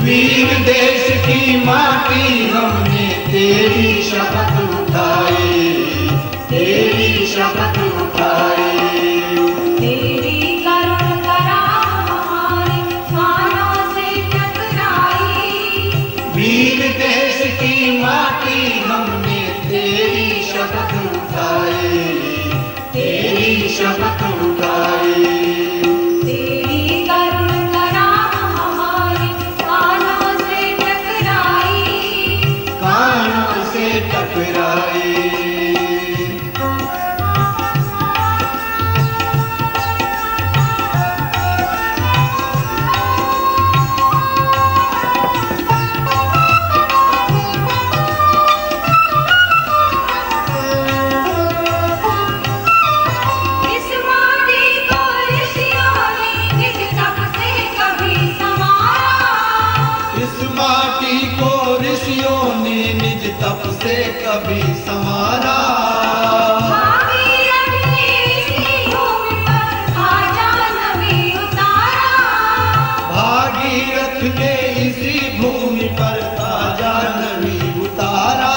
वीर देश की माटी हमने तेरी शपथ उठाई, तेरी शपथ उठाई। तेरी करुण करा हमारे कानों से टकराई। वीर देश की माटी हमने तेरी शपथ उठाई, तेरी शपथ उठाई। तेरी करुण करा हमारे कानों से टकराई, कानों से टकराई। इस माटी को ऋषियों ने निज तप से कभी संवारा। इस माटी को ऋषियों ने निज तप से कभी संवारा। भागीरथ ने इसी भूमि पर ध्वजा नभी उतारा। भागीरथ ने इसी भूमि पर ताजा नभी उतारा।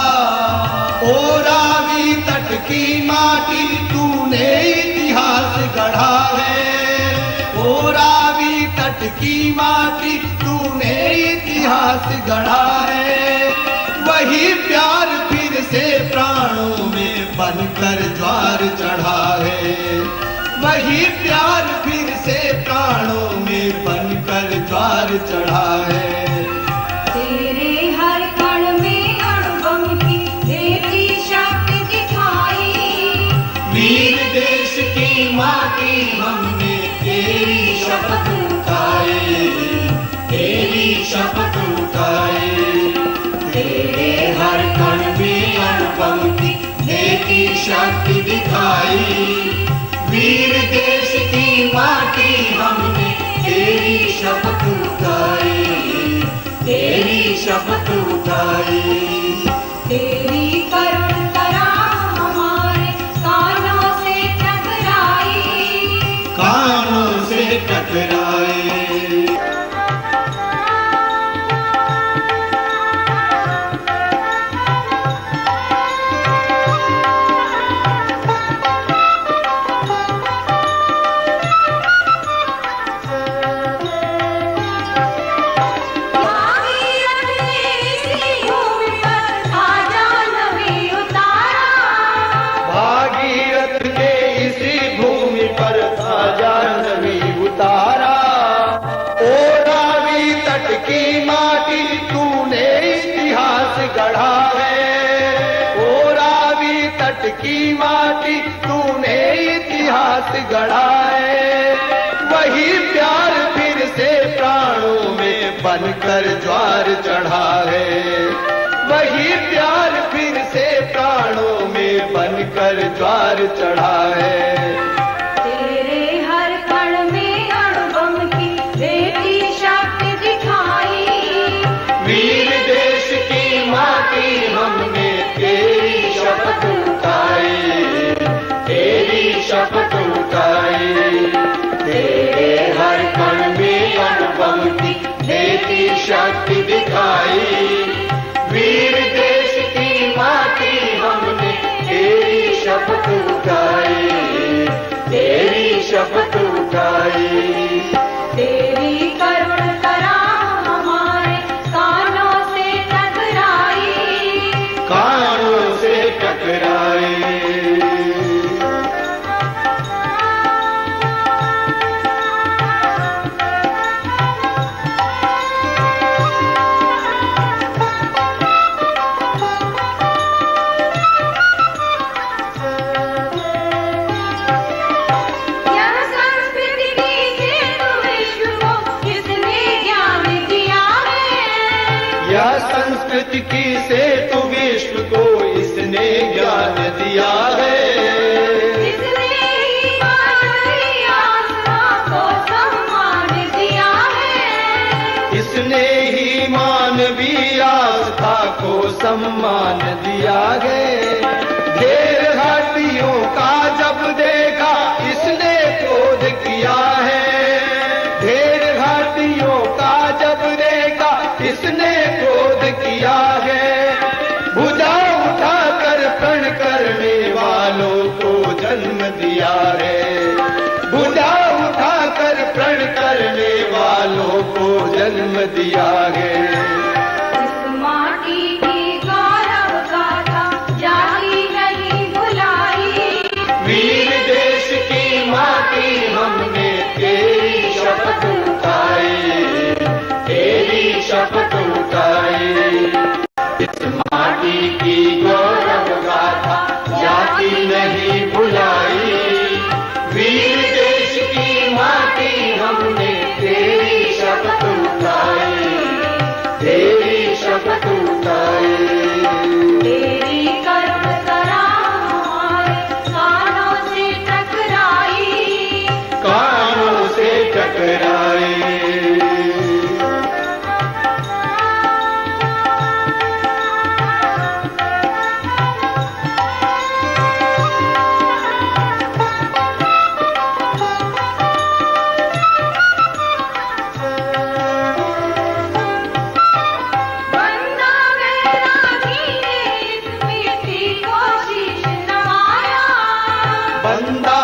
ओ रावी तट की माटी तूने इतिहास गढ़ा है, ओ रावी तट की माटी तूने इतिहास गढ़ा है। वही प्यार फिर से प्राणों में बनकर ज्वार चढ़ा है, वही प्यार फिर से प्राणों में बनकर ज्वार चढ़ा है। तेरे हर कण में अणुबम की देती शक्ति दिखाई। वीर देश की माटी हमने तेरी शपथ उठाई, तेरी शपथ उठाई। तेरे हर कण में अणुबम की देती शक्ति दिखाई। वीर देश की माटी हमने तेरी शपथ उठाई, तेरी शपथ उठाई। तेरी करुण करा हमारे कानों से टकराई, कानों से टकराए। भागीरथ ने इसी भूमि पर ध्वजा नभी उतारा। भागीरथ ने इसी भूमि पर ताजा नभी उतारा। ओ रावी तट की माटी तूने इतिहास गढ़ा है, ओ रावी तट की माटी तूने इतिहास गढ़ा है। वही प्यार फिर से प्राणों में बनकर ज्वार चढ़ा है, वही प्यार फिर से प्राणों में बनकर ज्वार चढ़ा है। तेरे हर कण में अणुबम की देती शक्ति दिखाई। वीर देश की माटी हमने तेरी शपथ उठाई, तेरी शपथ उठाई। तेरे हर कण में अणुबम की देती शक्ति दिखाई। वीर देश की माटी हमने तेरी शपथ उठाई, तेरी शपथ उठाई। तेरी करुण करा हमारे कानों से टकराई, कानों से टकराए। यह संस्कृति की सेतु विश्व को किसने ज्ञान दिया है। यह संस्कृति की सेतु विश्व को इसने ज्ञान दिया है। इसने ही मानवीय आस्था को सम्मान दिया है। इसने ही मानवीय आस्था को सम्मान दिया है। ढेर हाथियों का जब देखा इसने क्रोध किया है, ढेर हाथियों का जब देखा दिया है। इस माटी की गौरव गाथा जाति नहीं भुलाई। वीर देश की माटी हमने तेरी शपथ उठाई, तेरी शपथ उठाई। इस माटी की गौरव गाथा जाति नहीं भुलाई। वीर देश की माटी हमने तेरी शपथ उठाई, तेरी शपथ उठाई। तेरी करुण करा हमारे कानों से टकराई। कानों से टकराए। बंदा बैरागी ने इस मिट्टी को शीश नवाया। बंदा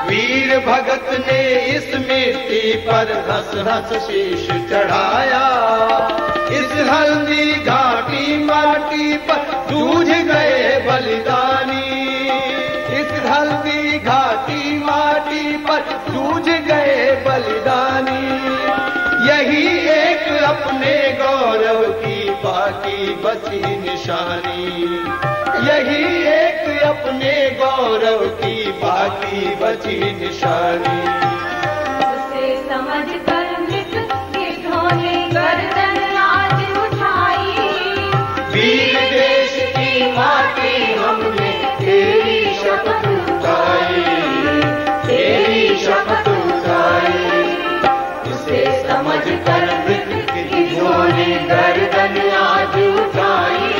वीर भक्त ने इस मिट्टी पर हंस हंस शीश चढ़ाया। इस हल्दी घाटी माटी पर जूझ गए बलिदानी। इस हल्दी घाटी माटी पर जूझ गए बलिदानी। यही एक अपने गौरव की बाकी बची निशानी। यही एक अपने गौरव की बाकी बची निशानी। उसे समझ कर मृत ने गर्दन आज उठाई। वीर देश की माटी हमने तेरी शपथ उठाई, तेरी शपथ उठाई। इसे समझ कर मृतकों ने गर्दन आज उठाई।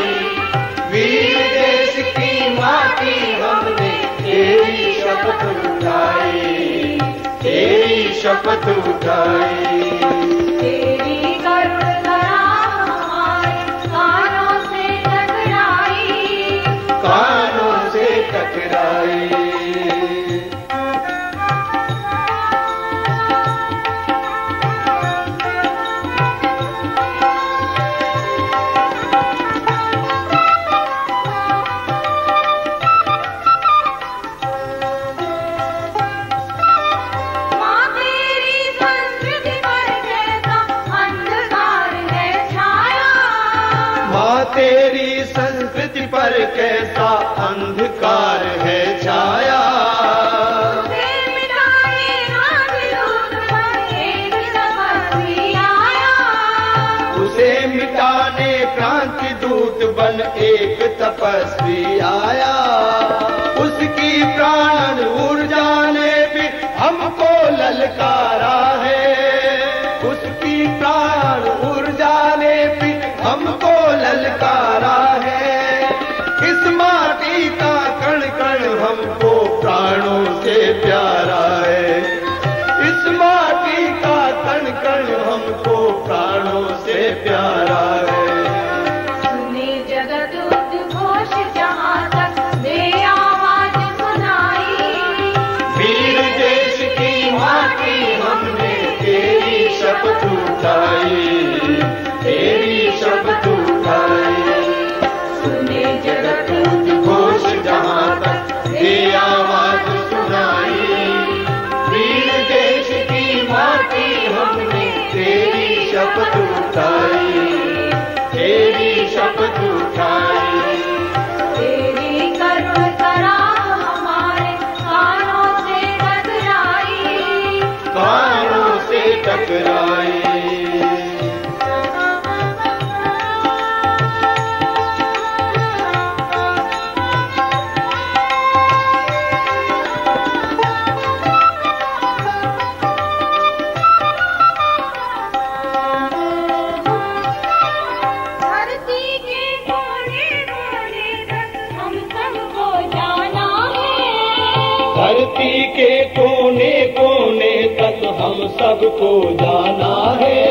वीर देश की माटी हमने तेरी शपथ उठाई, तेरी शपथ उठाई। तेरी करुण करा हमारे कानों से टकराई। कानों से टकराए। माँ तेरी संस्कृति पर कैसा अंधकार है छाया। माँ तेरी संस्कृति पर कैसा अंधकार है छाया। उसे मिटाए राजदूत बन एक तपस्वी आया। उसे मिटाने क्रांति दूत बन एक तपस्वी आया। उसकी प्राण ऊर्जा ने भी हमको ललकारा है। उसकी प्राण ऊर्जा ने भी हमको ललकारा है। इस माटी का कण कण हमको प्राणों से प्यारा है। इस माटी का कण कण हमको प्राणों से प्यारा है। सुने जगत उद्घोष जहाँ तक दे आवाज सुनाई। वीर देश की माटी हमने तेरी शपथ उठाई, तेरी शपथ उठाई। सुने जगत उद्घोष जहाँ तक ये आवाज सुनाई। वीर देश की माटी हमने तेरी शपथ उठाई, तेरी शपथ उठाई। तेरी करुण करा हमारे कानों से टकराई। कानों से टकराई। धरती के कोने कोने तक हम सबको जाना है। धरती के कोने कोने तक हम सबको जाना है।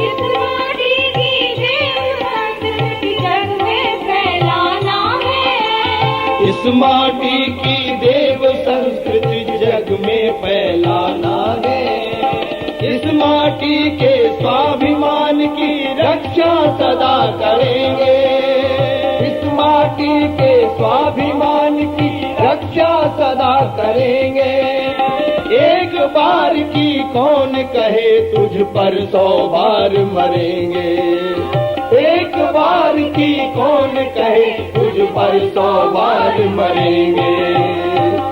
इस माटी की देव संस्कृति जग इस माटी की देव संस्कृति जग में फैलाना है। इस माटी के स्वाभिमान की रक्षा सदा करेंगे। इस माटी के स्वाभिमान की रक्षा सदा करेंगे। एक बार की कौन कहे तुझ पर 100 बार मरेंगे। एक बार की कौन कहे तुझ पर 100 बार मरेंगे।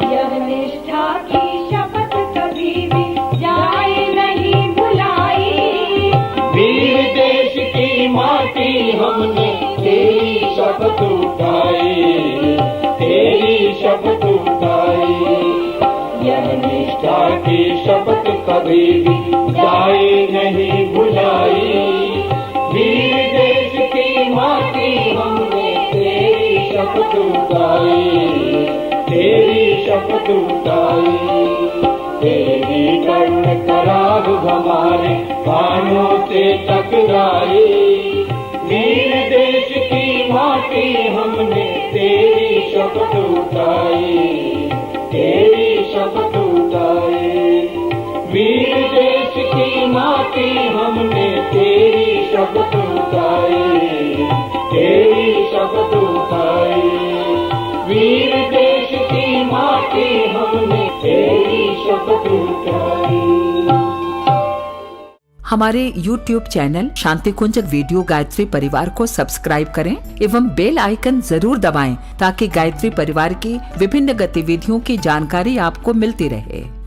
यह निष्ठा की शपथ कभी भी जाए नहीं भुलाई। वीर देश की माटी हमने तेरी शपथ उठाई, तेरी शपथ उठाई। यह निष्ठा की शपथ कभी भी जाए नहीं भुलाई। वीर देश की माटी हमने तेरी शपथ उठाई, तेरी शपथ उठाई। तेरी कर्ण करार हमारे कानों से टकराई। वीर देश की माटी हमने तेरी शपथ उठाई, तेरी शपथ उठाई। वीर देश की माटी हमने तेरी शपथ उठाई, तेरी शपथ उठाई। वीर देश की माटी हमने तेरी शपथ उठाई। हमारे YouTube चैनल शांति कुंज वीडियो गायत्री परिवार को सब्सक्राइब करें एवं बेल आइकन जरूर दबाएं ताकि गायत्री परिवार की विभिन्न गतिविधियों की जानकारी आपको मिलती रहे।